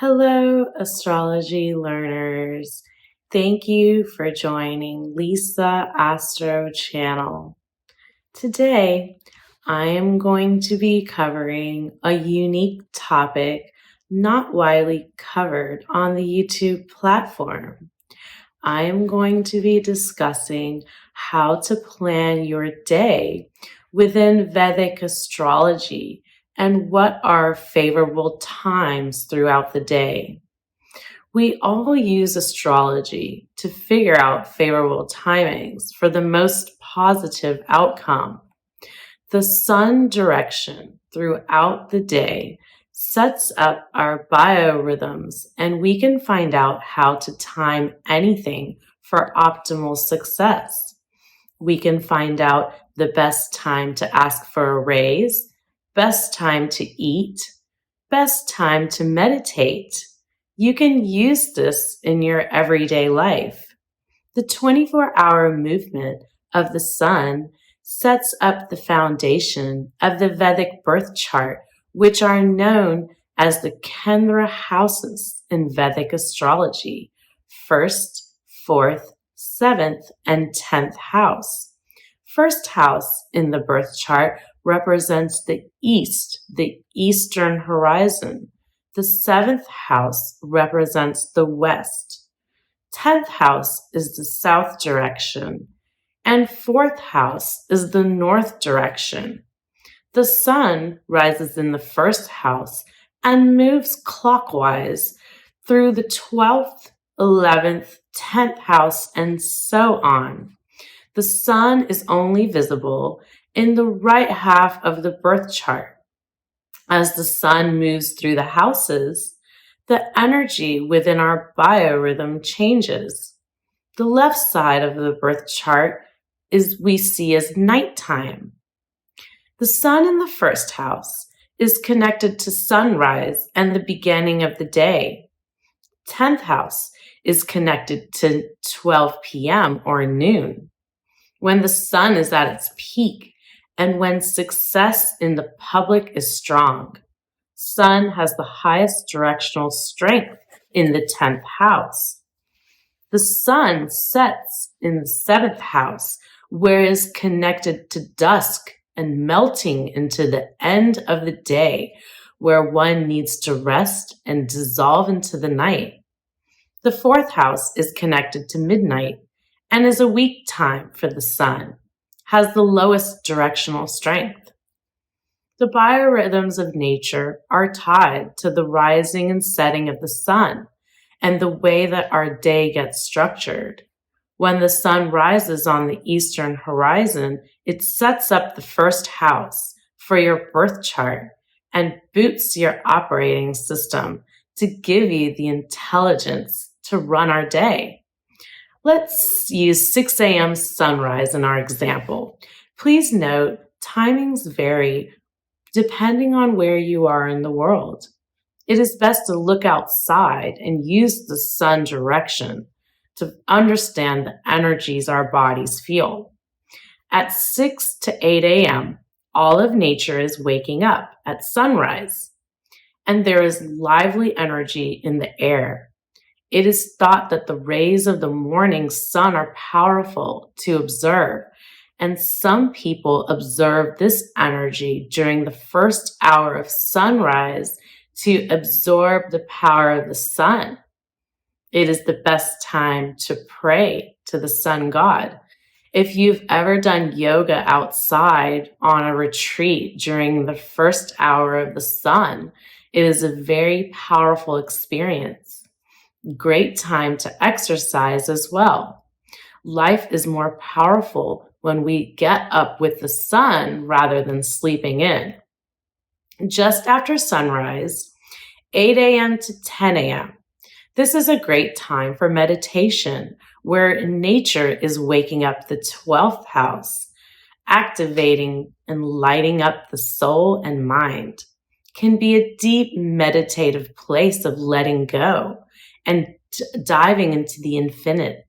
Hello, astrology learners. Thank you for joining Lisa Astro channel. Today, I am going to be covering a unique topic not widely covered on the YouTube platform. I am going to be discussing how to plan your day within Vedic astrology and what are favorable times throughout the day. We all use astrology to figure out favorable timings for the most positive outcome. The sun direction throughout the day sets up our biorhythms, and we can find out how to time anything for optimal success. We can find out the best time to ask for a raise, best time to eat, best time to meditate. You can use this in your everyday life. The 24-hour movement of the sun sets up the foundation of the Vedic birth chart, which are known as the Kendra houses in Vedic astrology, 1st, 4th, 7th, and 10th house. First house in the birth chart represents the east, the eastern horizon. The 7th house represents the west. 10th house is the south direction, and 4th house is the north direction. The sun rises in the 1st house and moves clockwise through the 12th, 11th, 10th house, and so on. The sun is only visible in the right half of the birth chart. As the sun moves through the houses, the energy within our biorhythm changes. The left side of the birth chart we see as nighttime. The sun in the 1st house is connected to sunrise and the beginning of the day. 10th house is connected to 12 p.m. or noon, when the sun is at its peak and when success in the public is strong. Sun has the highest directional strength in the 10th house. The sun sets in the 7th house, where it is connected to dusk and melting into the end of the day, where one needs to rest and dissolve into the night. The 4th house is connected to midnight and is a weak time for the sun, has the lowest directional strength. The biorhythms of nature are tied to the rising and setting of the sun and the way that our day gets structured. When the sun rises on the eastern horizon, it sets up the 1st house for your birth chart and boots your operating system to give you the intelligence to run our day. Let's use 6 a.m. sunrise in our example. Please note, timings vary depending on where you are in the world. It is best to look outside and use the sun direction to understand the energies our bodies feel. At 6 to 8 a.m., all of nature is waking up at sunrise, and there is lively energy in the air. It is thought that the rays of the morning sun are powerful to observe, and some people observe this energy during the 1st hour of sunrise to absorb the power of the sun. It is the best time to pray to the sun god. If you've ever done yoga outside on a retreat during the 1st hour of the sun, it is a very powerful experience. Great time to exercise as well. Life is more powerful when we get up with the sun rather than sleeping in. Just after sunrise, 8 a.m. to 10 a.m. This is a great time for meditation, where nature is waking up the 12th house, activating and lighting up the soul and mind. Can be a deep meditative place of letting go and diving into the infinite.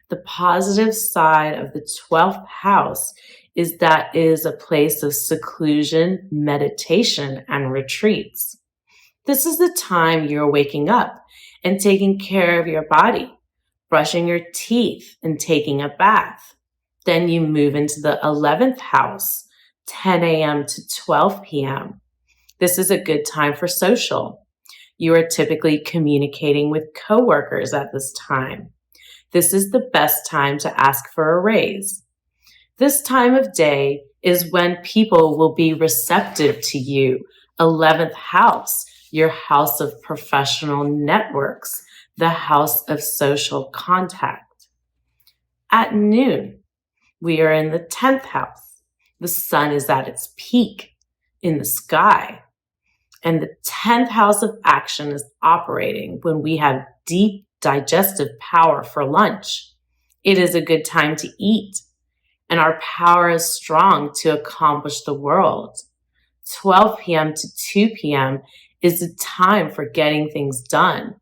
The positive side of the 12th house is that it is a place of seclusion, meditation, and retreats. This is the time you're waking up and taking care of your body, brushing your teeth and taking a bath. Then you move into the 11th house, 10 a.m. to 12 p.m. This is a good time for social. You are typically communicating with coworkers at this time. This is the best time to ask for a raise. This time of day is when people will be receptive to you. 11th house, your house of professional networks, the house of social contact. At noon, we are in the 10th house. The sun is at its peak in the sky. And the 10th house of action is operating when we have deep digestive power for lunch. It is a good time to eat, and our power is strong to accomplish the world. 12 p.m. to 2 p.m. is the time for getting things done.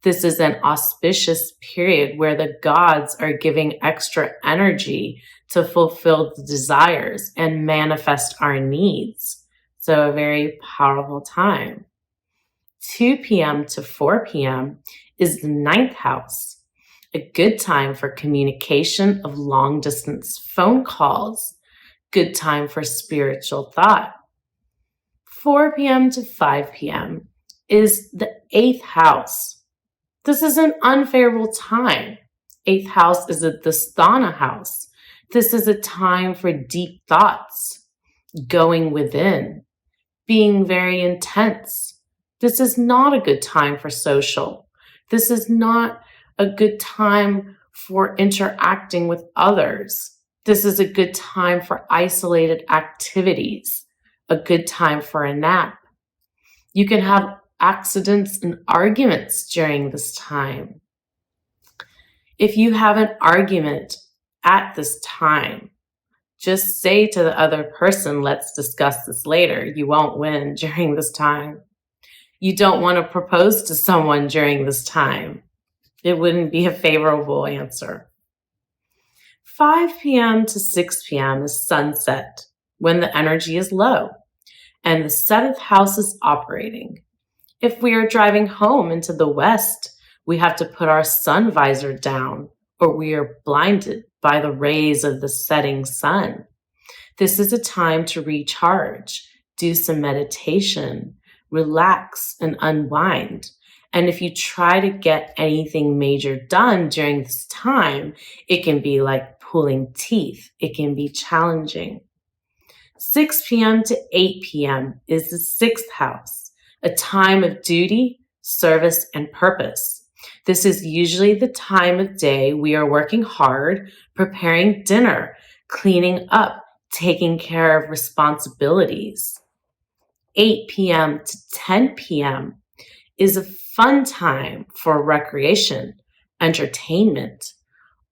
This is an auspicious period where the gods are giving extra energy to fulfill the desires and manifest our needs. So a very powerful time. 2 p.m. to 4 p.m. is the 9th house, a good time for communication of long-distance phone calls, good time for spiritual thought. 4 p.m. to 5 p.m. is the 8th house. This is an unfavorable time. 8th house is the Sthana house. This is a time for deep thoughts, going within, being very intense. This is not a good time for social. This is not a good time for interacting with others. This is a good time for isolated activities, a good time for a nap. You can have accidents and arguments during this time. If you have an argument at this time, just say to the other person, let's discuss this later. You won't win during this time. You don't want to propose to someone during this time. It wouldn't be a favorable answer. 5 p.m. to 6 p.m. is sunset, when the energy is low, and the 7th house is operating. If we are driving home into the west, we have to put our sun visor down, or we are blinded by the rays of the setting sun. This is a time to recharge, do some meditation, relax, and unwind. And if you try to get anything major done during this time, it can be like pulling teeth. It can be challenging. 6 p.m. to 8 p.m. is the 6th house, a time of duty, service, and purpose. This is usually the time of day we are working hard, preparing dinner, cleaning up, taking care of responsibilities. 8 p.m. to 10 p.m. is a fun time for recreation, entertainment,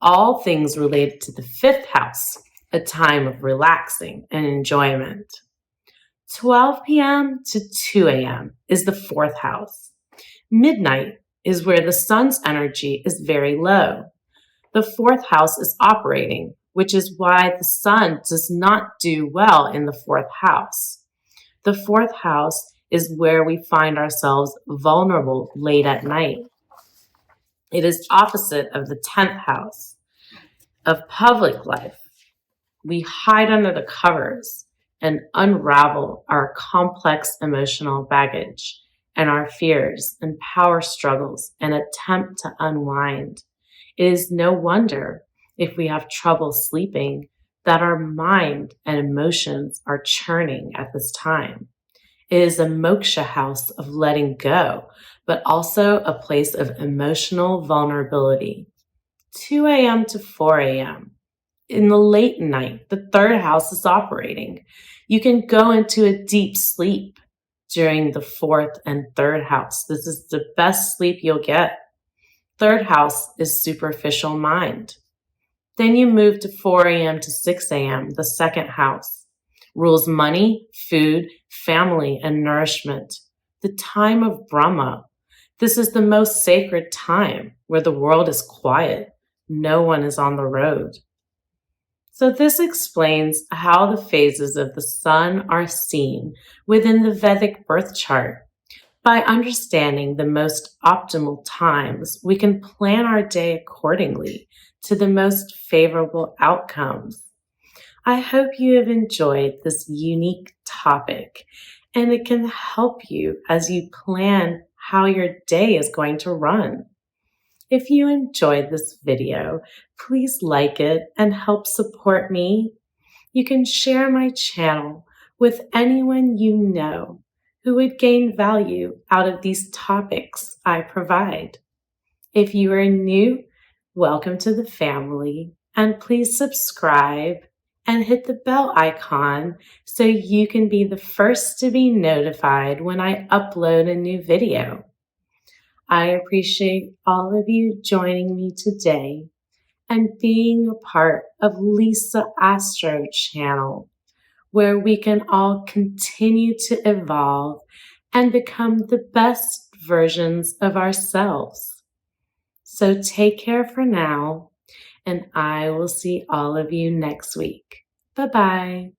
all things related to the 5th house, a time of relaxing and enjoyment. 12 p.m. to 2 a.m. is the 4th house. Midnight is where the sun's energy is very low. The 4th house is operating, which is why the sun does not do well in the 4th house. The 4th house is where we find ourselves vulnerable late at night. It is opposite of the 10th house of public life. We hide under the covers and unravel our complex emotional baggage and our fears and power struggles and attempt to unwind. It is no wonder if we have trouble sleeping that our mind and emotions are churning at this time. It is a moksha house of letting go, but also a place of emotional vulnerability. 2 a.m. to 4 a.m. In the late night, the 3rd house is operating. You can go into a deep sleep during the 4th and 3rd house. This is the best sleep you'll get. 3rd house is superficial mind. Then you move to 4 a.m. to 6 a.m., the 2nd house. Rules money, food, family, and nourishment. The time of Brahma. This is the most sacred time where the world is quiet. No one is on the road. So this explains how the phases of the sun are seen within the Vedic birth chart. By understanding the most optimal times, we can plan our day accordingly to the most favorable outcomes. I hope you have enjoyed this unique topic and it can help you as you plan how your day is going to run. If you enjoyed this video, please like it and help support me. You can share my channel with anyone you know who would gain value out of these topics I provide. If you are new, welcome to the family, and please subscribe and hit the bell icon so you can be the first to be notified when I upload a new video. I appreciate all of you joining me today and being a part of Lisa Astro channel, where we can all continue to evolve and become the best versions of ourselves. So take care for now, and I will see all of you next week. Bye-bye.